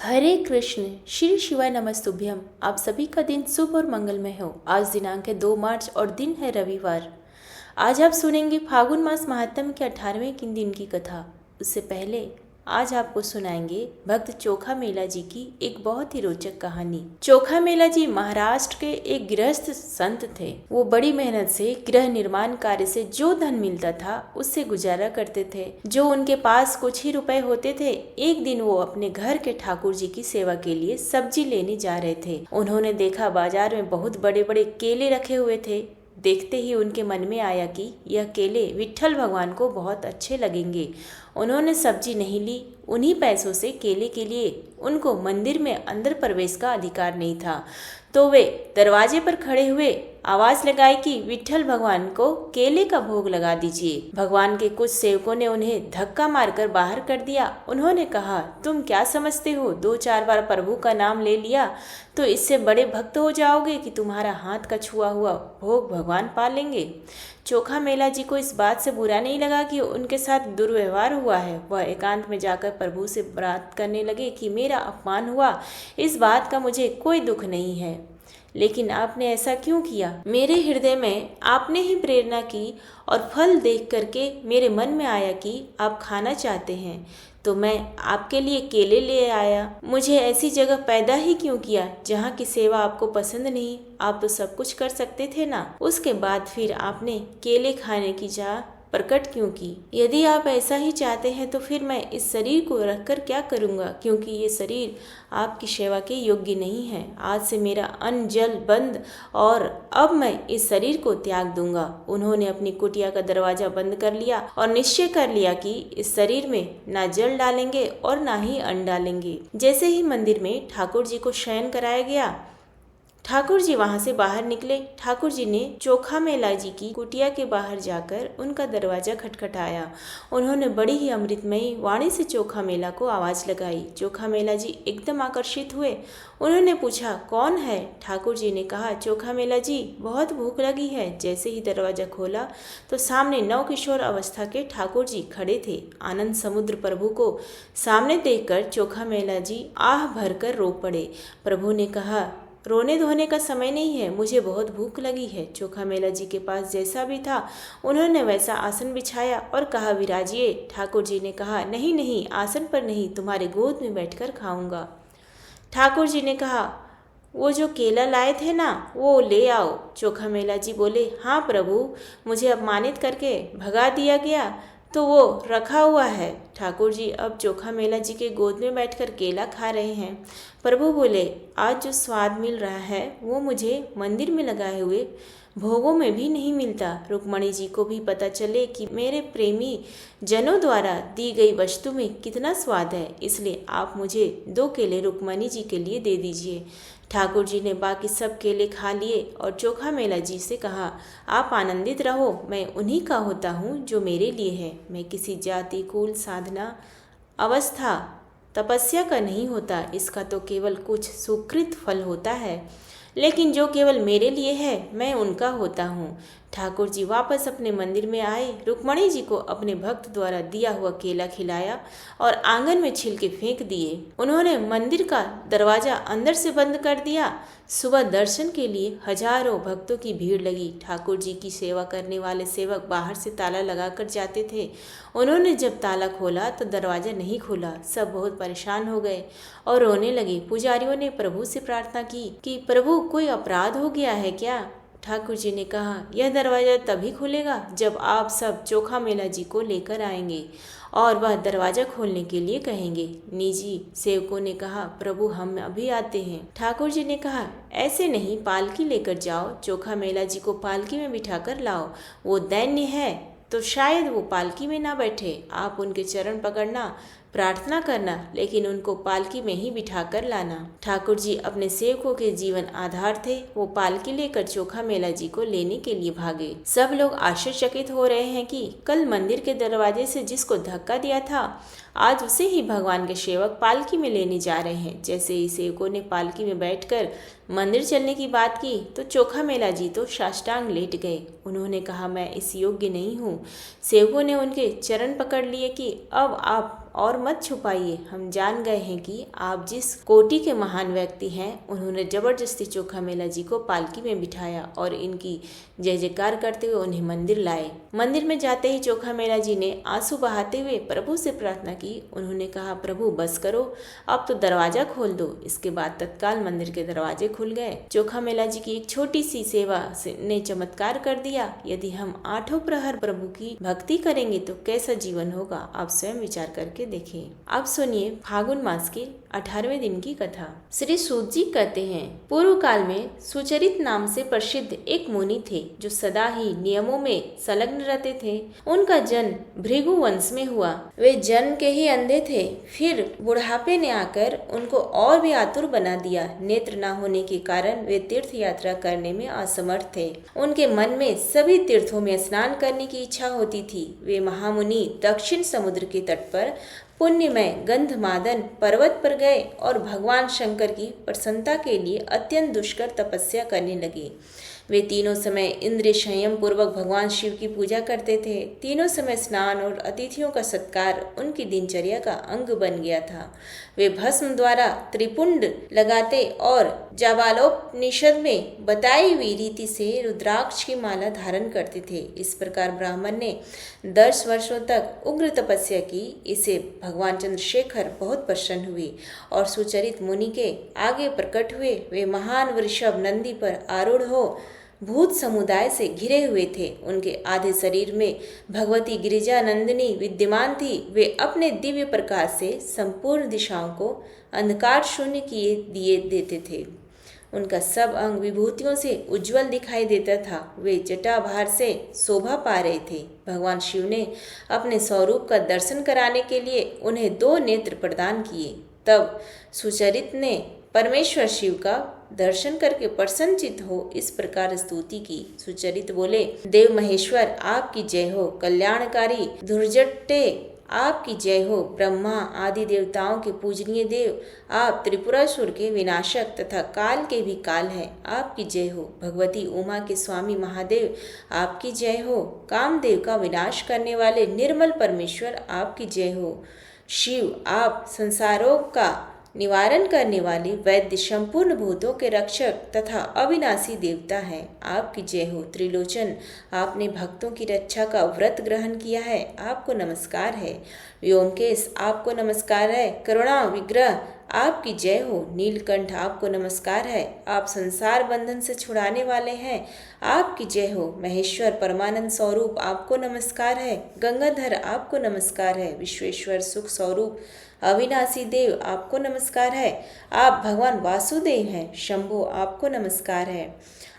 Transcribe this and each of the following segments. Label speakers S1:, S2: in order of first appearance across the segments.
S1: हरे कृष्ण। श्री शिवाय नमस्तुभ्यम। आप सभी का दिन शुभ और मंगलमय हो। आज दिनांक है 2 मार्च और दिन है रविवार। आज आप सुनेंगे फागुन मास महात्म्य के 18वें दिन की कथा। उससे पहले आज आपको सुनाएंगे भक्त चोखा मेला जी की एक बहुत ही रोचक कहानी। चोखा मेला जी महाराष्ट्र के एक गृहस्थ संत थे। वो बड़ी मेहनत से गृह निर्माण कार्य से जो धन मिलता था उससे गुजारा करते थे। जो उनके पास कुछ ही रुपए होते थे, एक दिन वो अपने घर के ठाकुर जी की सेवा के लिए सब्जी लेने जा रहे थे। उन्होंने देखा बाजार में बहुत बड़े बड़े केले रखे हुए थे। देखते ही उनके मन में आया कि यह केले विट्ठल भगवान को बहुत अच्छे लगेंगे। उन्होंने सब्जी नहीं ली। उन्हीं पैसों से केले के लिए उनको मंदिर में अंदर प्रवेश का अधिकार नहीं था, तो वे दरवाजे पर खड़े हुए आवाज लगाई कि विट्ठल भगवान को केले का भोग लगा दीजिए। भगवान के कुछ सेवकों ने उन्हें धक्का मारकर बाहर कर दिया। उन्होंने कहा, तुम क्या समझते हो, 2-4 बार प्रभु का नाम ले लिया तो इससे बड़े भक्त हो जाओगे कि तुम्हारा हाथ का छुआ हुआ भोग भगवान पा लेंगे। चोखा मेला जी को इस बात से बुरा नहीं लगा कि उनके साथ दुर्व्यवहार हुआ है। वह एकांत में जाकर प्रभु से बात करने लगे कि मेरा अपमान हुआ, इस बात का मुझे कोई दुख नहीं है, लेकिन आपने ऐसा क्यों किया? मेरे हृदय में आपने ही प्रेरणा की और फल देख करके मेरे मन में आया कि आप खाना चाहते हैं, तो मैं आपके लिए केले ले आया। मुझे ऐसी जगह पैदा ही क्यों किया जहाँ की सेवा आपको पसंद नहीं? आप तो सब कुछ कर सकते थे ना। उसके बाद फिर आपने केले खाने की चाह प्रकट क्यों की? यदि आप ऐसा ही चाहते हैं तो फिर मैं इस शरीर को रखकर क्या करूँगा, क्योंकि ये शरीर आपकी सेवा के योग्य नहीं है। आज से मेरा अन्न जल बंद और अब मैं इस शरीर को त्याग दूंगा। उन्होंने अपनी कुटिया का दरवाजा बंद कर लिया और निश्चय कर लिया कि इस शरीर में ना जल डालेंगे और ना ही अन्न डालेंगे। जैसे ही मंदिर में ठाकुर जी को शयन कराया गया, ठाकुर जी वहां से बाहर निकले। ठाकुर जी ने चोखा मेला जी की कुटिया के बाहर जाकर उनका दरवाजा खटखटाया। उन्होंने बड़ी ही अमृतमयी वाणी से चोखा मेला को आवाज लगाई। चोखा मेला जी एकदम आकर्षित हुए। उन्होंने पूछा, कौन है? ठाकुर जी ने कहा, चोखा मेला जी, बहुत भूख लगी है। जैसे ही दरवाजा खोला तो सामने नवकिशोर अवस्था के ठाकुर जी खड़े थे। आनंद समुद्र प्रभु को सामने देखकर चोखा मेला जी आह भरकर रो पड़े। प्रभु ने कहा, रोने धोने का समय नहीं है, मुझे बहुत भूख लगी है। चोखा मेला जी के पास जैसा भी था उन्होंने वैसा आसन बिछाया और कहा, विराजिए। ठाकुर जी ने कहा, नहीं नहीं, आसन पर नहीं, तुम्हारे गोद में बैठकर खाऊंगा। ठाकुर जी ने कहा, वो जो केला लाए थे ना, वो ले आओ। चोखा मेला जी बोले, हाँ प्रभु, मुझे अपमानित करके भगा दिया गया तो वो रखा हुआ है। ठाकुर जी अब चोखा मेला जी के गोद में बैठकर केला खा रहे हैं। प्रभु बोले, आज जो स्वाद मिल रहा है वो मुझे मंदिर में लगाए हुए भोगों में भी नहीं मिलता। रुक्मणी जी को भी पता चले कि मेरे प्रेमी जनों द्वारा दी गई वस्तु में कितना स्वाद है, इसलिए आप मुझे 2 केले रुक्मणी जी के लिए दे दीजिए। ठाकुर जी ने बाकी सब केले खा लिए और चोखा मेला जी से कहा, आप आनंदित रहो, मैं उन्हीं का होता हूँ जो मेरे लिए है। मैं किसी जाति, कुल, साधना, अवस्था, तपस्या का नहीं होता, इसका तो केवल कुछ सुकृत फल होता है, लेकिन जो केवल मेरे लिए है मैं उनका होता हूँ। ठाकुर जी वापस अपने मंदिर में आए। रुक्मणी जी को अपने भक्त द्वारा दिया हुआ केला खिलाया और आंगन में छिलके फेंक दिए। उन्होंने मंदिर का दरवाजा अंदर से बंद कर दिया। सुबह दर्शन के लिए हजारों भक्तों की भीड़ लगी। ठाकुर जी की सेवा करने वाले सेवक बाहर से ताला लगाकर जाते थे। उन्होंने जब ताला खोला तो दरवाजा नहीं खुला। सब बहुत परेशान हो गए और रोने लगे। पुजारियों ने प्रभु से प्रार्थना की कि प्रभु, कोई अपराध हो गया है क्या? ठाकुर जी ने कहा, यह दरवाजा तभी खुलेगा जब आप सब चोखा मेला जी को लेकर आएंगे और वह दरवाजा खोलने के लिए कहेंगे। निजी सेवकों ने कहा, प्रभु हम अभी आते हैं। ठाकुर जी ने कहा, ऐसे नहीं, पालकी लेकर जाओ, चोखा मेला जी को पालकी में बिठाकर लाओ। वो दैन्य है तो शायद वो पालकी में ना बैठे। आप उनके चरण पकड़ना, प्रार्थना करना, लेकिन उनको पालकी में ही बिठा कर लाना। ठाकुर जी अपने सेवकों के जीवन आधार थे। वो पालकी लेकर चोखा मेला जी को लेने के लिए भागे। सब लोग आश्चर्यचकित हो रहे हैं कि कल मंदिर के दरवाजे से जिसको धक्का दिया था, आज उसे ही भगवान के सेवक पालकी में लेने जा रहे हैं। जैसे ही सेवकों ने पालकी में बैठकर मंदिर चलने की बात की तो चोखा मेला जी तो साष्टांग लेट गए। उन्होंने कहा, मैं इस योग्य नहीं हूँ। सेवकों ने उनके चरण पकड़ लिए कि अब आप और मत छुपाइए, हम जान गए हैं कि आप जिस कोटि के महान व्यक्ति हैं। उन्होंने जबरदस्ती चोखा मेला जी को पालकी में बिठाया और इनकी जय जयकार करते हुए उन्हें मंदिर लाए। मंदिर में जाते ही चोखा मेला जी ने आंसू बहाते हुए प्रभु से प्रार्थना की। उन्होंने कहा, प्रभु बस करो, अब तो दरवाजा खोल दो। इसके बाद तत्काल मंदिर के दरवाजे खुल गए। चोखा मेला जी की एक छोटी सी सेवा ने चमत्कार कर दिया। यदि हम 8 प्रहर प्रभु की भक्ति करेंगे तो कैसा जीवन होगा, आप स्वयं विचार करके देखें। अब सुनिए फागुन मास के 18वें दिन की कथा। श्री सूत जी कहते हैं, पूर्व काल में सुचरित नाम से प्रसिद्ध एक मुनि थे जो सदा ही नियमों में संलग्न रहते थे। उनका जन्म भृगु वंश में हुआ। वे जन्म के ही अंधे थे, फिर बुढ़ापे ने आकर उनको और भी आतुर बना दिया। नेत्र न होने के कारण वे तीर्थ यात्रा करने में असमर्थ थे। उनके मन में सभी तीर्थों में स्नान करने की इच्छा होती थी। वे महामुनि दक्षिण समुद्र के तट पर पुण्यमय गंधमादन पर्वत पर गए और भगवान शंकर की प्रसन्नता के लिए अत्यंत दुष्कर तपस्या करने लगे। वे तीनों समय इंद्रिय संयम पूर्वक भगवान शिव की पूजा करते थे। तीनों समय स्नान और अतिथियों का सत्कार उनकी दिनचर्या का अंग बन गया था। वे भस्म द्वारा त्रिपुंड लगाते और जाबालोपनिषद में बताई हुई रीति से रुद्राक्ष की माला धारण करते थे। इस प्रकार ब्राह्मण ने 10 वर्षों तक उग्र तपस्या की। इसे भगवान चंद्रशेखर बहुत प्रसन्न हुए और सुचरित मुनि के आगे प्रकट हुए। वे महान वृषभ नंदी पर आरूढ़ हो भूत समुदाय से घिरे हुए थे। उनके आधे शरीर में भगवती गिरिजा नंदिनी विद्यमान थी। वे अपने दिव्य प्रकाश से संपूर्ण दिशाओं को अंधकार शून्य किए दिए देते थे। उनका सब अंग विभूतियों से उज्जवल दिखाई देता था। वे जटाभार से शोभा पा रहे थे। भगवान शिव ने अपने स्वरूप का दर्शन कराने के लिए उन्हें 2 नेत्र प्रदान किए। तब सुचरित ने परमेश्वर शिव का दर्शन करके प्रसन्नचित हो इस प्रकार स्तुति की। सुचरित बोले, देव महेश्वर आपकी जय हो, कल्याणकारी धुर्जटे आपकी जय हो, ब्रह्मा आदि देवताओं के पूजनीय देव आप, त्रिपुरासुर के विनाशक तथा काल के भी काल है, आपकी जय हो। भगवती उमा के स्वामी महादेव आपकी जय हो। कामदेव का विनाश करने वाले निर्मल परमेश्वर आपकी जय हो। शिव आप संसारों का निवारण करने वाले वैद्य संपूर्ण भूतों के रक्षक तथा अविनाशी देवता हैं, आपकी जय हो। त्रिलोचन आपने भक्तों की रक्षा का व्रत ग्रहण किया है, आपको नमस्कार है। व्योमकेश आपको नमस्कार है। करुणा विग्रह आपकी जय हो। नीलकंठ आपको नमस्कार है, आप संसार बंधन से छुड़ाने वाले हैं, आपकी जय हो। महेश्वर परमानंद स्वरूप आपको नमस्कार है। गंगाधर आपको नमस्कार है। विश्वेश्वर सुख स्वरूप अविनाशी देव आपको नमस्कार है, आप भगवान वासुदेव हैं। शंभो आपको नमस्कार है,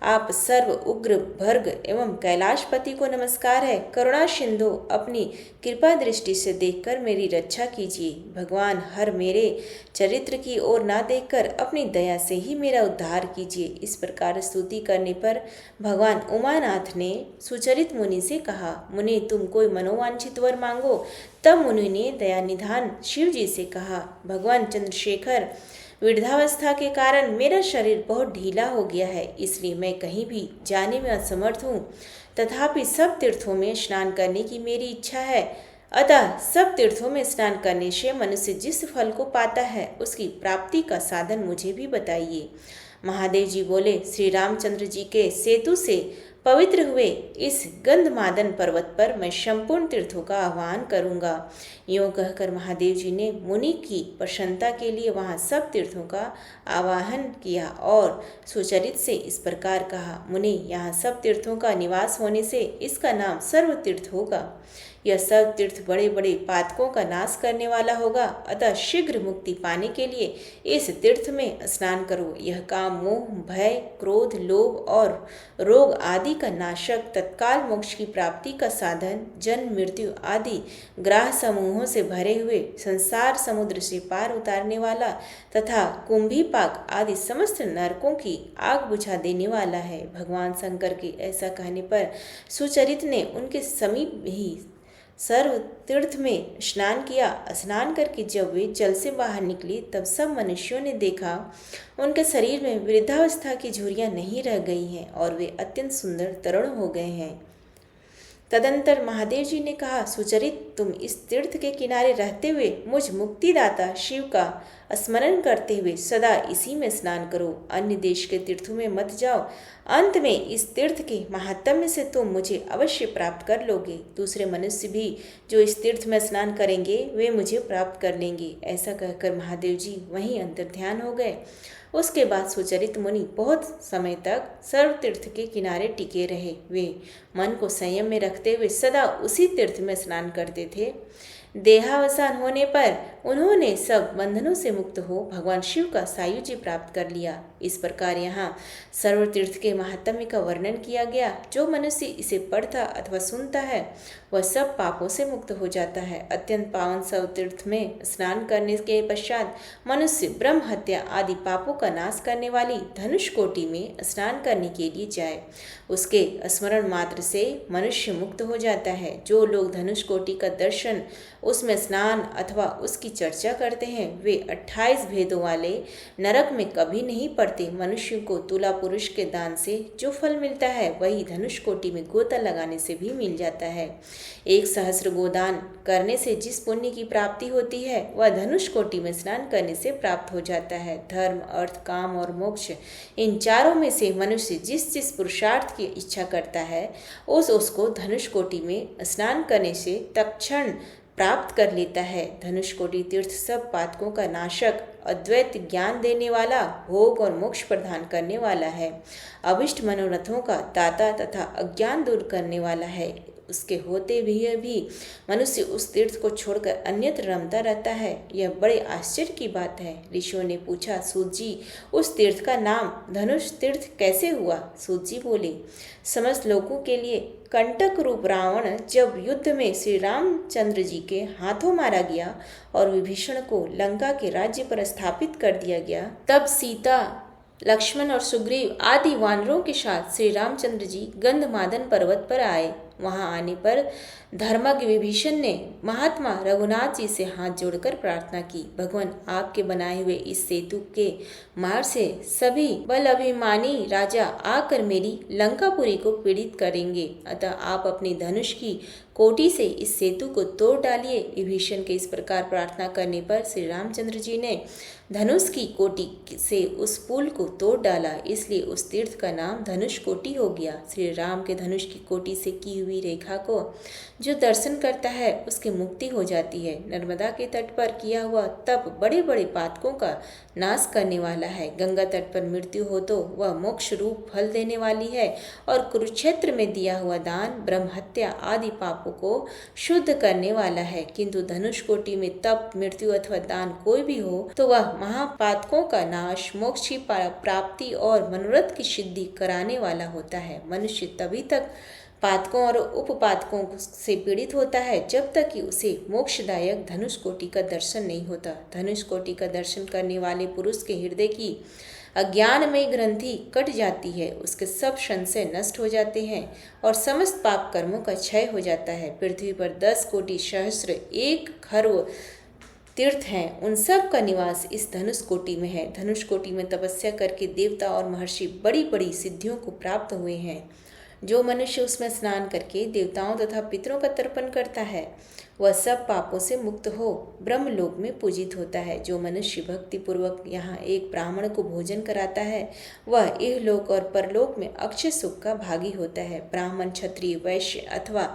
S1: आप सर्व उग्र भर्ग एवं कैलाशपति को नमस्कार है। करुणा सिंधु अपनी कृपा दृष्टि से देखकर मेरी रक्षा कीजिए। भगवान हर मेरे चरित्र की ओर ना देखकर अपनी दया से ही मेरा उद्धार कीजिए। इस प्रकार स्तुति करने पर भगवान उमानाथ ने सुचरित मुनि से कहा, मुनि तुम कोई मनोवांछित वर मांगो। तब मुनि ने दया निधान शिव जी से कहा, भगवान चंद्रशेखर वृद्धावस्था के कारण मेरा शरीर बहुत ढीला हो गया है, इसलिए मैं कहीं भी जाने में असमर्थ हूँ। तथापि सब तीर्थों में स्नान करने की मेरी इच्छा है। अतः सब तीर्थों में स्नान करने से मनुष्य जिस फल को पाता है उसकी प्राप्ति का साधन मुझे भी बताइए। महादेव जी बोले, श्री रामचंद्र जी के सेतु से पवित्र हुए इस गंधमादन पर्वत पर मैं संपूर्ण तीर्थों का आह्वान करूंगा। यूँ कहकर महादेव जी ने मुनि की प्रसन्नता के लिए वहां सब तीर्थों का आवाहन किया और सुचरित से इस प्रकार कहा, मुनि यहाँ सब तीर्थों का निवास होने से इसका नाम सर्व तीर्थ होगा। यह सब तीर्थ बड़े बड़े पातकों का नाश करने वाला होगा। अतः शीघ्र मुक्ति पाने के लिए इस तीर्थ में स्नान करो। यह काम मोह भय क्रोध लोभ और रोग आदि का नाशक, तत्काल मोक्ष की प्राप्ति का साधन, जन्म मृत्यु आदि ग्राह समूहों से भरे हुए संसार समुद्र से पार उतारने वाला तथा कुंभीपाक आदि समस्त नरकों की आग बुझा देने वाला है। भगवान शंकर के ऐसा कहने पर सुचरित ने उनके समीप ही सर्व तीर्थ में स्नान किया। स्नान करके जब वे जल से बाहर निकले तब सब मनुष्यों ने देखा उनके शरीर में वृद्धावस्था की झुर्रियां नहीं रह गई हैं और वे अत्यंत सुंदर तरुण हो गए हैं। तदंतर महादेव जी ने कहा, सुचरित, तुम इस तीर्थ के किनारे रहते हुए मुझ मुक्तिदाता शिव का स्मरण करते हुए सदा इसी में स्नान करो, अन्य देश के तीर्थों में मत जाओ। अंत में इस तीर्थ के महात्म्य से तुम मुझे अवश्य प्राप्त कर लोगे। दूसरे मनुष्य भी जो इस तीर्थ में स्नान करेंगे वे मुझे प्राप्त कर लेंगे। ऐसा कहकर महादेव जी वहीं अंतर्ध्यान हो गए। उसके बाद सुचरित मुनि बहुत समय तक सर्व तीर्थ के किनारे टिके रहे। वे मन को संयम में रखते हुए सदा उसी तीर्थ में स्नान करते थे। देहावसान होने पर उन्होंने सब बंधनों से मुक्त हो भगवान शिव का सायुज्य प्राप्त कर लिया। इस प्रकार यहाँ सर्व तीर्थ के महात्म्य का वर्णन किया गया। जो मनुष्य इसे पढ़ता अथवा सुनता है वह सब पापों से मुक्त हो जाता है। अत्यंत पावन सर्व तीर्थ में स्नान करने के पश्चात मनुष्य ब्रह्म हत्या आदि पापों का नाश करने वाली धनुष कोटि में स्नान करने के लिए जाए। उसके स्मरण मात्र से मनुष्य मुक्त हो जाता है। जो लोग धनुष कोटि का दर्शन, उसमें स्नान अथवा उसकी चर्चा करते हैं वे 28 भेदों वाले नरक में कभी नहीं पड़ते। मनुष्य को तुला पुरुष के दान से जो फल मिलता है वही धनुष कोटि में गोता लगाने से भी मिल जाता है। 1 सहस्र गोदान करने से जिस पुण्य की प्राप्ति होती है वह धनुष कोटि में स्नान करने से प्राप्त हो जाता है। धर्म, अर्थ, काम और मोक्ष, इन चारों में से मनुष्य जिस जिस पुरुषार्थ की इच्छा करता है उसको धनुष कोटि में स्नान करने से तत्क्षण प्राप्त कर लेता है। धनुष कोटि तीर्थ सब पातकों का नाशक, अद्वैत ज्ञान देने वाला, भोग और मोक्ष प्रदान करने वाला है। अभिष्ट मनोरथों का दाता तथा अज्ञान दूर करने वाला है। उसके होते भी मनुष्य उस तीर्थ को छोड़कर अन्यत्र रमता रहता है। यह बड़े आश्चर्य की बात है। ऋषियों ने पूछा, सूत जी, उस तीर्थ का नाम धनुष तीर्थ कैसे हुआ? सूत जी बोले, समस्त लोगों के लिए कंटक रूप रावण जब युद्ध में श्री रामचंद्र जी के हाथों मारा गया और विभीषण को लंका के राज्य पर स्थापित कर दिया गया, तब सीता, लक्ष्मण और सुग्रीव आदि वानरों के साथ श्री रामचंद्र जी गंधमादन पर्वत पर आए। वहां आने पर धर्मज्ञ विभीषण ने महात्मा रघुनाथ जी से हाथ जोड़कर प्रार्थना की, भगवान, आपके बनाए हुए इस सेतु के मार से सभी बल अभिमानी राजा आकर मेरी लंकापुरी को पीड़ित करेंगे, अतः आप अपनी धनुष की कोटि से इस सेतु को तोड़ डालिए। विभीषण के इस प्रकार प्रार्थना करने पर श्री रामचंद्र जी ने धनुष की कोटि से उस पुल को तोड़ डाला, इसलिए उस तीर्थ का नाम धनुष कोटि हो गया। श्री राम के धनुष की कोटि से की हुई रेखा को जो दर्शन करता है उसकी मुक्ति हो जाती है। नर्मदा के तट पर किया हुआ तप बड़े बड़े पातकों का नाश करने वाला है। गंगा तट पर मृत्यु हो तो वह मोक्ष रूप फल देने वाली है, और कुरुक्षेत्र में दिया हुआ दान ब्रह्म हत्या आदि पापों को शुद्ध करने वाला है। किंतु धनुष कोटि में तप, मृत्यु अथवा दान कोई भी हो तो वह महापातकों का नाश, मोक्ष की प्राप्ति और मनोरथ की सिद्धि कराने वाला होता है। मनुष्य तभी तक पातकों और उपपातकों से पीड़ित होता है जब तक कि उसे मोक्षदायक धनुष कोटि का दर्शन नहीं होता। धनुष कोटि का दर्शन करने वाले पुरुष के हृदय की अज्ञान में ग्रंथि कट जाती है, उसके सब संशय नष्ट हो जाते हैं और समस्त पाप कर्मों का क्षय हो जाता है। पृथ्वी पर 10 कोटि सहस्त्र 1 खर्व तीर्थ हैं, उन सब का निवास इस धनुष कोटि में है। धनुष कोटि में तपस्या करके देवता और महर्षि बड़ी बड़ी सिद्धियों को प्राप्त हुए हैं। जो मनुष्य उसमें स्नान करके देवताओं तथा पितरों का तर्पण करता है वह सब पापों से मुक्त हो ब्रह्मलोक में पूजित होता है। जो मनुष्य भक्ति पूर्वक यहाँ एक ब्राह्मण को भोजन कराता है वह इहलोक और परलोक में अक्षय सुख का भागी होता है। ब्राह्मण, क्षत्रिय, वैश्य अथवा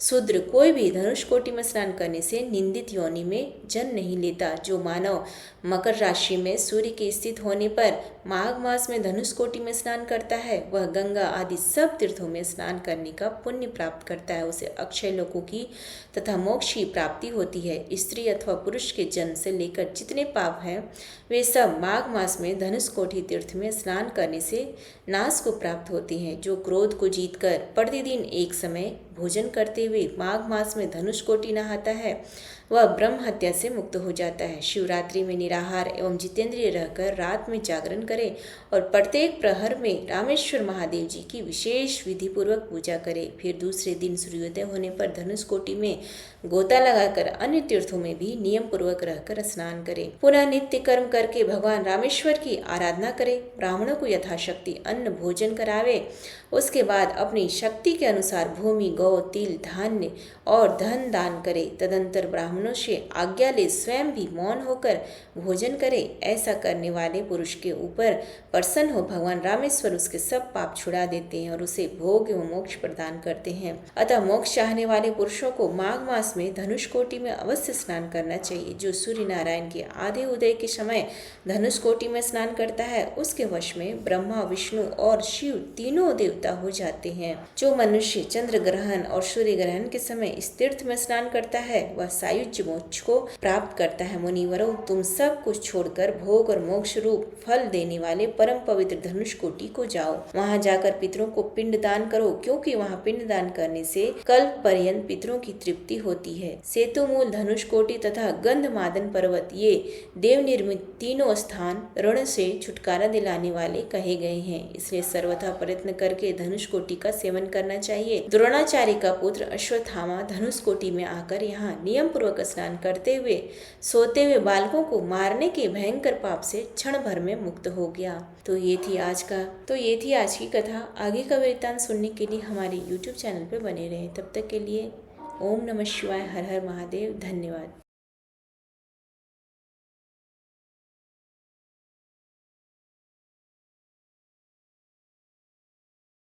S1: शूद्र कोई भी धनुष कोटि में स्नान करने से निंदित योनि में जन्म नहीं लेता। जो मानव मकर राशि में सूर्य के स्थित होने पर माघ मास में धनुष कोटि में स्नान करता है वह गंगा आदि सब तीर्थों में स्नान करने का पुण्य प्राप्त करता है। उसे अक्षय लोकों की तथा मोक्ष की प्राप्ति होती है। स्त्री अथवा पुरुष के जन्म से लेकर जितने पाप हैं वे सब माघ मास में धनुष कोटि तीर्थ में स्नान करने से नाश को प्राप्त होते हैं। जो क्रोध को जीतकर प्रतिदिन एक समय भोजन करते हुए माघ मास में धनुष कोटि नहाता है वह ब्रह्म हत्या से मुक्त हो जाता है। शिवरात्रि में निराहार एवं जितेंद्रिय रहकर रात में जागरण करे और प्रत्येक प्रहर में रामेश्वर महादेव जी की विशेष विधि पूर्वक पूजा करे। फिर दूसरे दिन सूर्योदय होने पर धनुष कोटि में गोता लगाकर अन्य तीर्थों में भी नियम पूर्वक रहकर स्नान करे। पुनः नित्य कर्म करके भगवान रामेश्वर की आराधना करे। ब्राह्मणों को यथाशक्ति अन्न भोजन करावे। उसके बाद अपनी शक्ति के अनुसार भूमि, गौ गौ, तिल, धान्य और धन दान करे। तदंतर ब्राह्मणों से आज्ञा ले स्वयं भी मौन होकर भोजन करे। ऐसा करने वाले पुरुष के ऊपर प्रसन्न हो भगवान रामेश्वर उसके सब पाप छुड़ा देते हैं और उसे भोग एवं मोक्ष प्रदान करते हैं। अतः मोक्ष चाहने वाले पुरुषों को माघ मास में धनुष कोटि में अवश्य स्नान करना चाहिए। जो सूर्य नारायण के आधे उदय के समय धनुष कोटि में स्नान करता है उसके वश में ब्रह्मा, विष्णु और शिव तीनों देवता हो जाते हैं। जो मनुष्य चंद्र ग्रहण और सूर्य ग्रहण के समय इस तीर्थ में स्नान करता है वह सायुज्य मोक्ष को प्राप्त करता है। मुनिवरों, तुम सब कुछ छोड़कर भोग और मोक्ष रूप फल देने वाले परम पवित्र धनुष कोटि को जाओ। वहां जाकर पितरों को पिंड दान करो, क्योंकि वहां पिंड दान करने से कल्प पर्यंत पितरों की तृप्ति होती है। सेतु मूल, धनुष कोटि तथा गंधमादन पर्वत ये देव निर्मित तीनों स्थान ऋण से छुटकारा दिलाने वाले कहे गए हैं। इसलिए सर्वथा प्रयत्न करके धनुष कोटि का सेवन करना चाहिए। द्रोणाचार्य का पुत्र अश्वत्थामा धनुष कोटि में आकर यहाँ नियम पूर्वक स्नान करते हुए सोते हुए बालकों को मारने के भयंकर पाप से क्षण भर में मुक्त हो गया। तो ये थी आज की कथा। आगे का वृत्तांत सुनने के लिए हमारे YouTube चैनल पर बने रहे। तब तक के लिए ओम नमः शिवाय, हर हर महादेव, धन्यवाद।